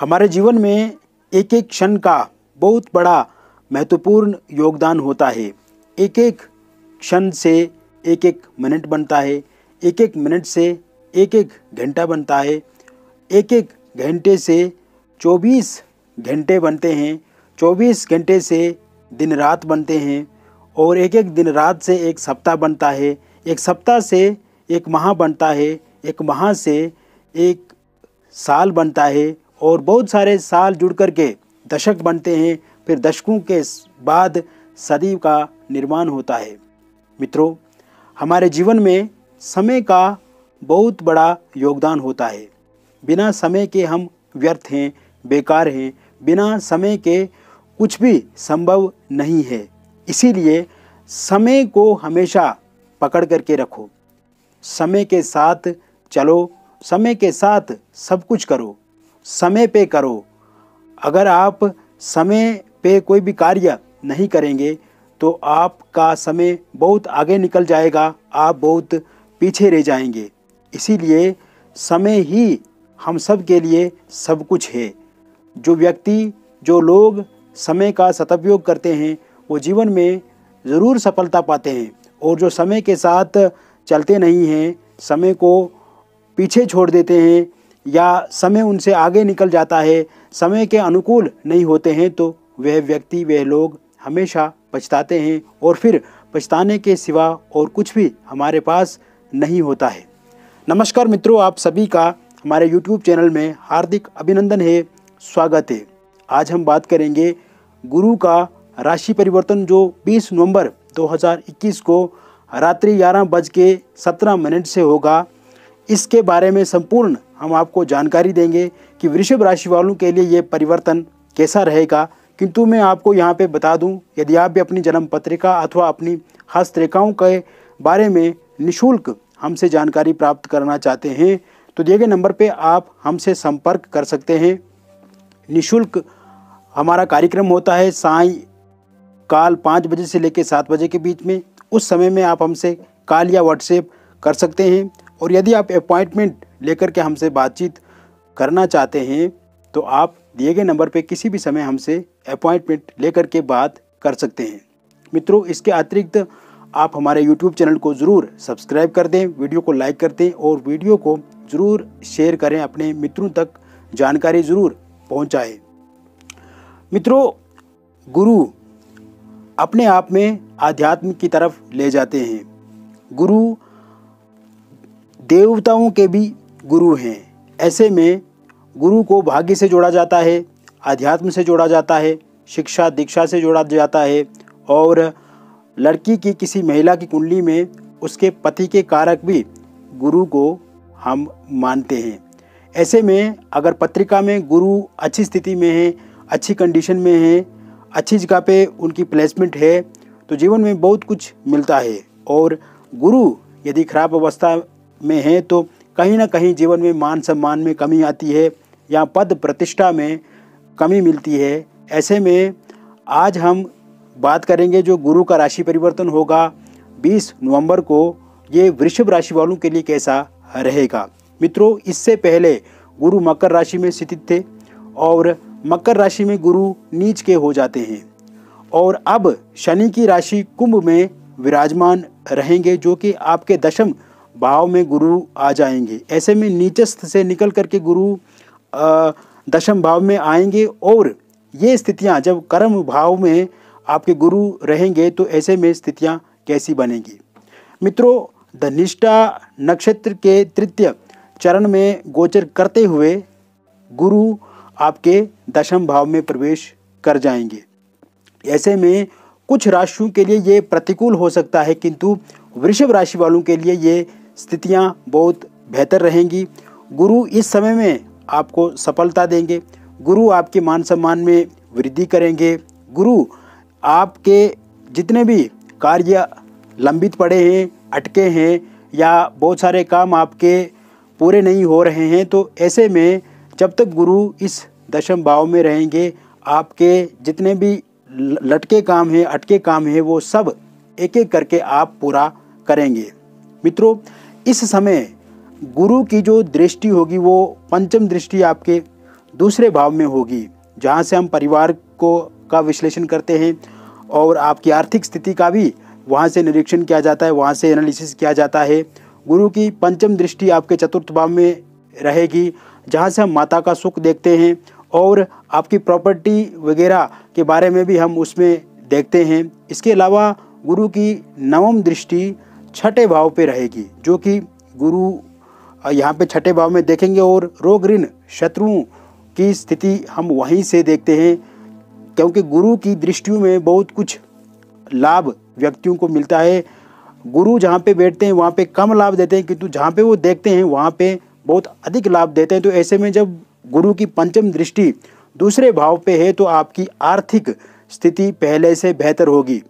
हमारे जीवन में एक एक क्षण का बहुत बड़ा महत्वपूर्ण योगदान होता है। एक एक क्षण से एक एक मिनट बनता है, एक एक मिनट से एक एक घंटा बनता है, एक एक घंटे से 24 घंटे बनते हैं, 24 घंटे से दिन रात बनते हैं और एक एक दिन रात से एक सप्ताह बनता है, एक सप्ताह से एक माह बनता है, एक माह से एक साल बनता है और बहुत सारे साल जुड़ कर के दशक बनते हैं। फिर दशकों के बाद सदी का निर्माण होता है। मित्रों, हमारे जीवन में समय का बहुत बड़ा योगदान होता है। बिना समय के हम व्यर्थ हैं, बेकार हैं। बिना समय के कुछ भी संभव नहीं है। इसीलिए समय को हमेशा पकड़ करके रखो, समय के साथ चलो, समय के साथ सब कुछ करो, समय पे करो। अगर आप समय पे कोई भी कार्य नहीं करेंगे तो आपका समय बहुत आगे निकल जाएगा, आप बहुत पीछे रह जाएंगे। इसीलिए समय ही हम सब के लिए सब कुछ है। जो व्यक्ति, जो लोग समय का सदुपयोग करते हैं वो जीवन में ज़रूर सफलता पाते हैं, और जो समय के साथ चलते नहीं हैं, समय को पीछे छोड़ देते हैं या समय उनसे आगे निकल जाता है, समय के अनुकूल नहीं होते हैं, तो वह व्यक्ति, वह लोग हमेशा पछताते हैं और फिर पछताने के सिवा और कुछ भी हमारे पास नहीं होता है। नमस्कार मित्रों, आप सभी का हमारे YouTube चैनल में हार्दिक अभिनंदन है, स्वागत है। आज हम बात करेंगे गुरु का राशि परिवर्तन जो 20 नवंबर 2021 को रात्रि 11:17 से होगा। इसके बारे में संपूर्ण हम आपको जानकारी देंगे कि वृषभ राशि वालों के लिए ये परिवर्तन कैसा रहेगा। किंतु मैं आपको यहाँ पे बता दूँ, यदि आप भी अपनी जन्म पत्रिका अथवा अपनी हस्तरेखाओं के बारे में निःशुल्क हमसे जानकारी प्राप्त करना चाहते हैं तो दिए गए नंबर पे आप हमसे संपर्क कर सकते हैं। निःशुल्क हमारा कार्यक्रम होता है सायंकाल 5 बजे से लेकर 7 बजे के बीच में। उस समय में आप हमसे कॉल या व्हाट्सएप कर सकते हैं, और यदि आप अपॉइंटमेंट लेकर के हमसे बातचीत करना चाहते हैं तो आप दिए गए नंबर पे किसी भी समय हमसे अपॉइंटमेंट लेकर के बात कर सकते हैं। मित्रों, इसके अतिरिक्त आप हमारे YouTube चैनल को ज़रूर सब्सक्राइब कर दें, वीडियो को लाइक कर दें और वीडियो को ज़रूर शेयर करें, अपने मित्रों तक जानकारी ज़रूर पहुंचाएं। मित्रों, गुरु अपने आप में आध्यात्म की तरफ ले जाते हैं। गुरु देवताओं के भी गुरु हैं। ऐसे में गुरु को भाग्य से जोड़ा जाता है, आध्यात्म से जोड़ा जाता है, शिक्षा दीक्षा से जोड़ा जाता है, और लड़की की किसी महिला की कुंडली में उसके पति के कारक भी गुरु को हम मानते हैं। ऐसे में अगर पत्रिका में गुरु अच्छी स्थिति में है, अच्छी कंडीशन में है, अच्छी जगह पे उनकी प्लेसमेंट है तो जीवन में बहुत कुछ मिलता है। और गुरु यदि खराब अवस्था में है तो कहीं ना कहीं जीवन में मान सम्मान में कमी आती है या पद प्रतिष्ठा में कमी मिलती है। ऐसे में आज हम बात करेंगे जो गुरु का राशि परिवर्तन होगा 20 नवंबर को, ये वृषभ राशि वालों के लिए कैसा रहेगा। मित्रों, इससे पहले गुरु मकर राशि में स्थित थे और मकर राशि में गुरु नीच के हो जाते हैं, और अब शनि की राशि कुंभ में विराजमान रहेंगे जो कि आपके दशम भाव में गुरु आ जाएंगे। ऐसे में नीचस्थ से निकल करके गुरु दशम भाव में आएंगे, और ये स्थितियां जब कर्म भाव में आपके गुरु रहेंगे तो ऐसे में स्थितियां कैसी बनेंगी। मित्रों, धनिष्ठा नक्षत्र के तृतीय चरण में गोचर करते हुए गुरु आपके दशम भाव में प्रवेश कर जाएंगे। ऐसे में कुछ राशियों के लिए ये प्रतिकूल हो सकता है, किंतु वृषभ राशि वालों के लिए ये स्थितियां बहुत बेहतर रहेंगी। गुरु इस समय में आपको सफलता देंगे, गुरु आपके मान सम्मान में वृद्धि करेंगे, गुरु आपके जितने भी कार्य लंबित पड़े हैं, अटके हैं या बहुत सारे काम आपके पूरे नहीं हो रहे हैं, तो ऐसे में जब तक गुरु इस दशम भाव में रहेंगे आपके जितने भी लटके काम हैं, अटके काम हैं, वो सब एक एक करके आप पूरा करेंगे। मित्रों, इस समय गुरु की जो दृष्टि होगी वो पंचम दृष्टि आपके दूसरे भाव में होगी, जहाँ से हम परिवार को का विश्लेषण करते हैं और आपकी आर्थिक स्थिति का भी वहाँ से निरीक्षण किया जाता है, वहाँ से एनालिसिस किया जाता है। गुरु की पंचम दृष्टि आपके चतुर्थ भाव में रहेगी, जहाँ से हम माता का सुख देखते हैं और आपकी प्रॉपर्टी वगैरह के बारे में भी हम उसमें देखते हैं। इसके अलावा गुरु की नवम दृष्टि छठे भाव पे रहेगी, जो कि गुरु यहाँ पे छठे भाव में देखेंगे और रोग ऋण शत्रुओं की स्थिति हम वहीं से देखते हैं, क्योंकि गुरु की दृष्टियों में बहुत कुछ लाभ व्यक्तियों को मिलता है। गुरु जहाँ पे बैठते हैं वहाँ पे कम लाभ देते हैं, किंतु जहाँ पे वो देखते हैं वहाँ पे बहुत अधिक लाभ देते हैं। तो ऐसे में जब गुरु की पंचम दृष्टि दूसरे भाव पे है तो आपकी आर्थिक स्थिति पहले से बेहतर होगी,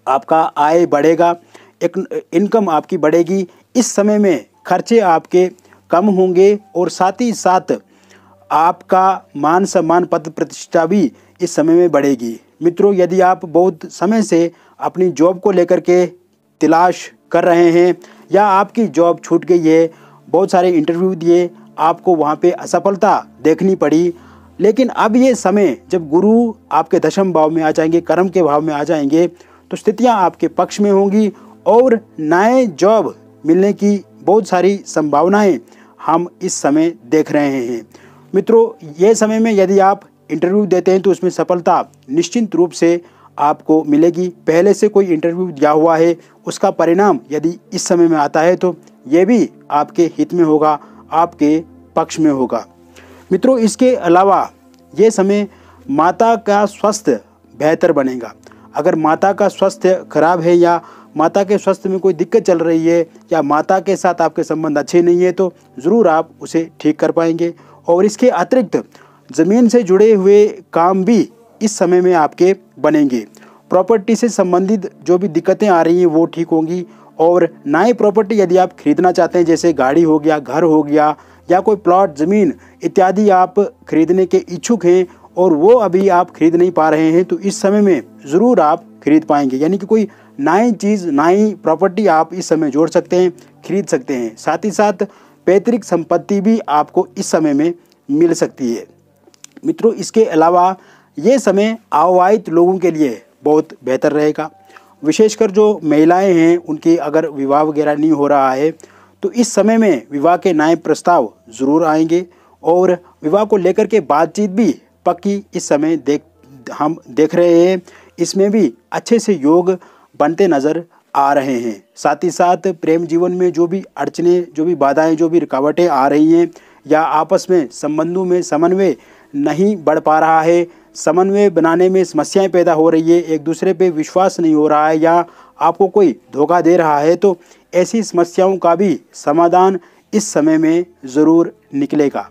आपका आय बढ़ेगा, एक इनकम आपकी बढ़ेगी। इस समय में खर्चे आपके कम होंगे और साथ ही साथ आपका मान सम्मान पद प्रतिष्ठा भी इस समय में बढ़ेगी। मित्रों, यदि आप बहुत समय से अपनी जॉब को लेकर के तलाश कर रहे हैं या आपकी जॉब छूट गई है, बहुत सारे इंटरव्यू दिए, आपको वहाँ पे असफलता देखनी पड़ी, लेकिन अब ये समय जब गुरु आपके दशम भाव में आ जाएंगे, कर्म के भाव में आ जाएंगे, तो स्थितियाँ आपके पक्ष में होंगी और नए जॉब मिलने की बहुत सारी संभावनाएं हम इस समय देख रहे हैं। मित्रों, ये समय में यदि आप इंटरव्यू देते हैं तो उसमें सफलता निश्चित रूप से आपको मिलेगी। पहले से कोई इंटरव्यू दिया हुआ है, उसका परिणाम यदि इस समय में आता है तो ये भी आपके हित में होगा, आपके पक्ष में होगा। मित्रों, इसके अलावा ये समय माता का स्वास्थ्य बेहतर बनेगा। अगर माता का स्वास्थ्य खराब है या माता के स्वास्थ्य में कोई दिक्कत चल रही है या माता के साथ आपके संबंध अच्छे नहीं है तो ज़रूर आप उसे ठीक कर पाएंगे। और इसके अतिरिक्त ज़मीन से जुड़े हुए काम भी इस समय में आपके बनेंगे। प्रॉपर्टी से संबंधित जो भी दिक्कतें आ रही हैं वो ठीक होंगी। और नई प्रॉपर्टी यदि आप खरीदना चाहते हैं, जैसे गाड़ी हो गया, घर हो गया या कोई प्लॉट ज़मीन इत्यादि आप खरीदने के इच्छुक हैं और वो अभी आप खरीद नहीं पा रहे हैं, तो इस समय में ज़रूर आप खरीद पाएंगे। यानी कि कोई नई चीज़, नई प्रॉपर्टी आप इस समय जोड़ सकते हैं, खरीद सकते हैं। साथ ही साथ पैतृक संपत्ति भी आपको इस समय में मिल सकती है। मित्रों, इसके अलावा ये समय अविवाहित लोगों के लिए बहुत बेहतर रहेगा। विशेषकर जो महिलाएं हैं, उनकी अगर विवाह वगैरह नहीं हो रहा है तो इस समय में विवाह के नए प्रस्ताव ज़रूर आएंगे और विवाह को लेकर के बातचीत भी पक्की इस समय हम देख रहे हैं। इसमें भी अच्छे से योग बनते नज़र आ रहे हैं। साथ ही साथ प्रेम जीवन में जो भी अड़चने, जो भी बाधाएं, जो भी रुकावटें आ रही हैं या आपस में संबंधों में समन्वय नहीं बढ़ पा रहा है, समन्वय बनाने में समस्याएं पैदा हो रही है, एक दूसरे पे विश्वास नहीं हो रहा है या आपको कोई धोखा दे रहा है, तो ऐसी समस्याओं का भी समाधान इस समय में ज़रूर निकलेगा।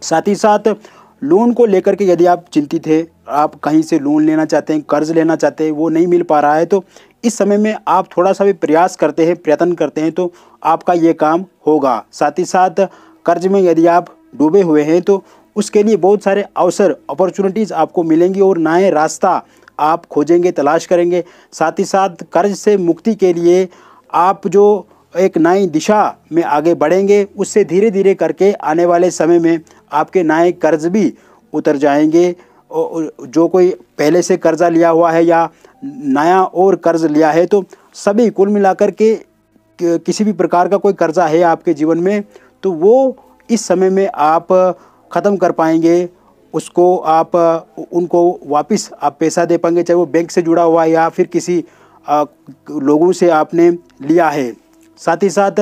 साथ ही साथ लोन को लेकर के यदि आप चिंतित हैं, आप कहीं से लोन लेना चाहते हैं, कर्ज लेना चाहते हैं, वो नहीं मिल पा रहा है, तो इस समय में आप थोड़ा सा भी प्रयास करते हैं, प्रयत्न करते हैं तो आपका ये काम होगा। साथ ही साथ कर्ज में यदि आप डूबे हुए हैं तो उसके लिए बहुत सारे अवसर, अपॉर्चुनिटीज़ आपको मिलेंगी और नए रास्ता आप खोजेंगे, तलाश करेंगे। साथ ही साथ कर्ज से मुक्ति के लिए आप जो एक नई दिशा में आगे बढ़ेंगे, उससे धीरे धीरे करके आने वाले समय में आपके नए कर्ज भी उतर जाएंगे। जो कोई पहले से कर्जा लिया हुआ है या नया और कर्ज लिया है, तो सभी कुल मिलाकर के किसी भी प्रकार का कोई कर्जा है आपके जीवन में तो वो इस समय में आप ख़त्म कर पाएंगे। उसको आप उनको वापस आप पैसा दे पाएंगे, चाहे वो बैंक से जुड़ा हुआ है या फिर किसी लोगों से आपने लिया है। साथ ही साथ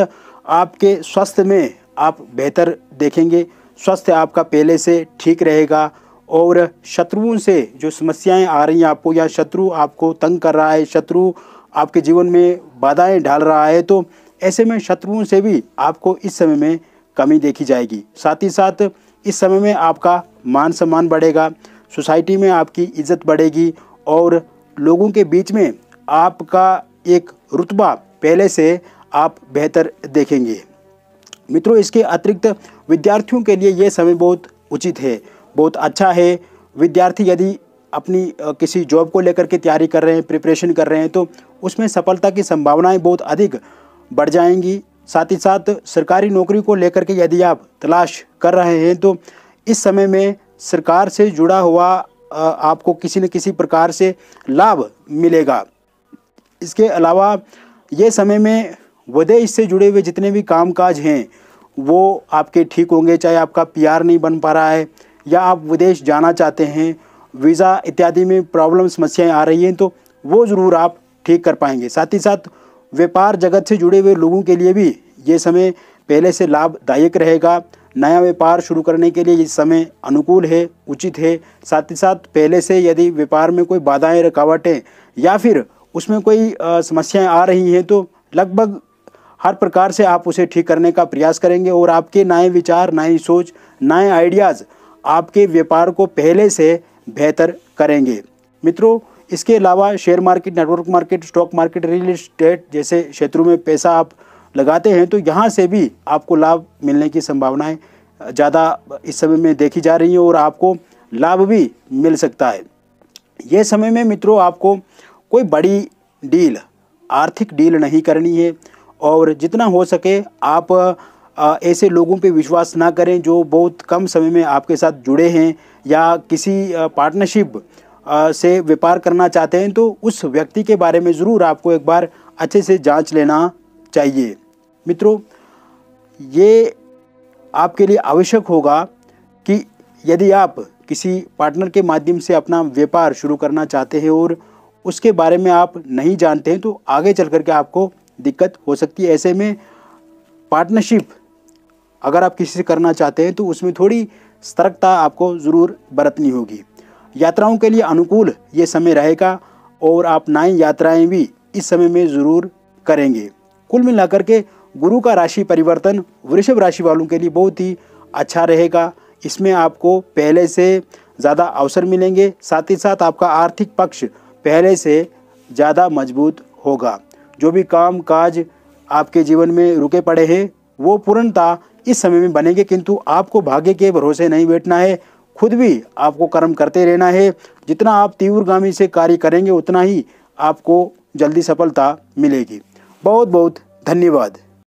आपके स्वास्थ्य में आप बेहतर देखेंगे, स्वास्थ्य आपका पहले से ठीक रहेगा और शत्रुओं से जो समस्याएं आ रही हैं आपको या शत्रु आपको तंग कर रहा है, शत्रु आपके जीवन में बाधाएं डाल रहा है, तो ऐसे में शत्रुओं से भी आपको इस समय में कमी देखी जाएगी। साथ ही साथ इस समय में आपका मान सम्मान बढ़ेगा, सोसाइटी में आपकी इज्जत बढ़ेगी और लोगों के बीच में आपका एक रुतबा पहले से आप बेहतर देखेंगे। मित्रों, इसके अतिरिक्त विद्यार्थियों के लिए ये समय बहुत उचित है, बहुत अच्छा है। विद्यार्थी यदि अपनी किसी जॉब को लेकर के तैयारी कर रहे हैं, प्रिपरेशन कर रहे हैं, तो उसमें सफलता की संभावनाएं बहुत अधिक बढ़ जाएंगी। साथ ही साथ सरकारी नौकरी को लेकर के यदि आप तलाश कर रहे हैं तो इस समय में सरकार से जुड़ा हुआ आपको किसी न किसी प्रकार से लाभ मिलेगा। इसके अलावा ये समय में विदेश से जुड़े हुए जितने भी कामकाज हैं वो आपके ठीक होंगे। चाहे आपका पीआर नहीं बन पा रहा है या आप विदेश जाना चाहते हैं, वीज़ा इत्यादि में प्रॉब्लम समस्याएं आ रही हैं, तो वो ज़रूर आप ठीक कर पाएंगे। साथ ही साथ व्यापार जगत से जुड़े हुए लोगों के लिए भी ये समय पहले से लाभदायक रहेगा। नया व्यापार शुरू करने के लिए ये समय अनुकूल है, उचित है। साथ ही साथ पहले से यदि व्यापार में कोई बाधाएं, रुकावटें या फिर उसमें कोई समस्याएं आ रही हैं तो लगभग हर प्रकार से आप उसे ठीक करने का प्रयास करेंगे और आपके नए विचार, नई सोच, नए आइडियाज़ आपके व्यापार को पहले से बेहतर करेंगे। मित्रों, इसके अलावा share market, network market, stock market, real estate जैसे क्षेत्रों में पैसा आप लगाते हैं तो यहाँ से भी आपको लाभ मिलने की संभावनाएं ज़्यादा इस समय में देखी जा रही हैं और आपको लाभ भी मिल सकता है। ये समय में मित्रों आपको कोई बड़ी डील, आर्थिक डील नहीं करनी है और जितना हो सके आप ऐसे लोगों पे विश्वास ना करें जो बहुत कम समय में आपके साथ जुड़े हैं या किसी पार्टनरशिप से व्यापार करना चाहते हैं, तो उस व्यक्ति के बारे में ज़रूर आपको एक बार अच्छे से जांच लेना चाहिए। मित्रों, ये आपके लिए आवश्यक होगा कि यदि आप किसी पार्टनर के माध्यम से अपना व्यापार शुरू करना चाहते हैं और उसके बारे में आप नहीं जानते हैं तो आगे चल कर के आपको दिक्कत हो सकती है। ऐसे में पार्टनरशिप अगर आप किसी से करना चाहते हैं तो उसमें थोड़ी सतर्कता आपको ज़रूर बरतनी होगी। यात्राओं के लिए अनुकूल ये समय रहेगा और आप नई यात्राएं भी इस समय में ज़रूर करेंगे। कुल मिलाकर के गुरु का राशि परिवर्तन वृषभ राशि वालों के लिए बहुत ही अच्छा रहेगा। इसमें आपको पहले से ज़्यादा अवसर मिलेंगे, साथ ही साथ आपका आर्थिक पक्ष पहले से ज़्यादा मजबूत होगा। जो भी काम काज आपके जीवन में रुके पड़े हैं वो पूर्णतः इस समय में बनेंगे, किंतु आपको भाग्य के भरोसे नहीं बैठना है, खुद भी आपको कर्म करते रहना है। जितना आप तीव्रगामी से कार्य करेंगे उतना ही आपको जल्दी सफलता मिलेगी। बहुत बहुत धन्यवाद।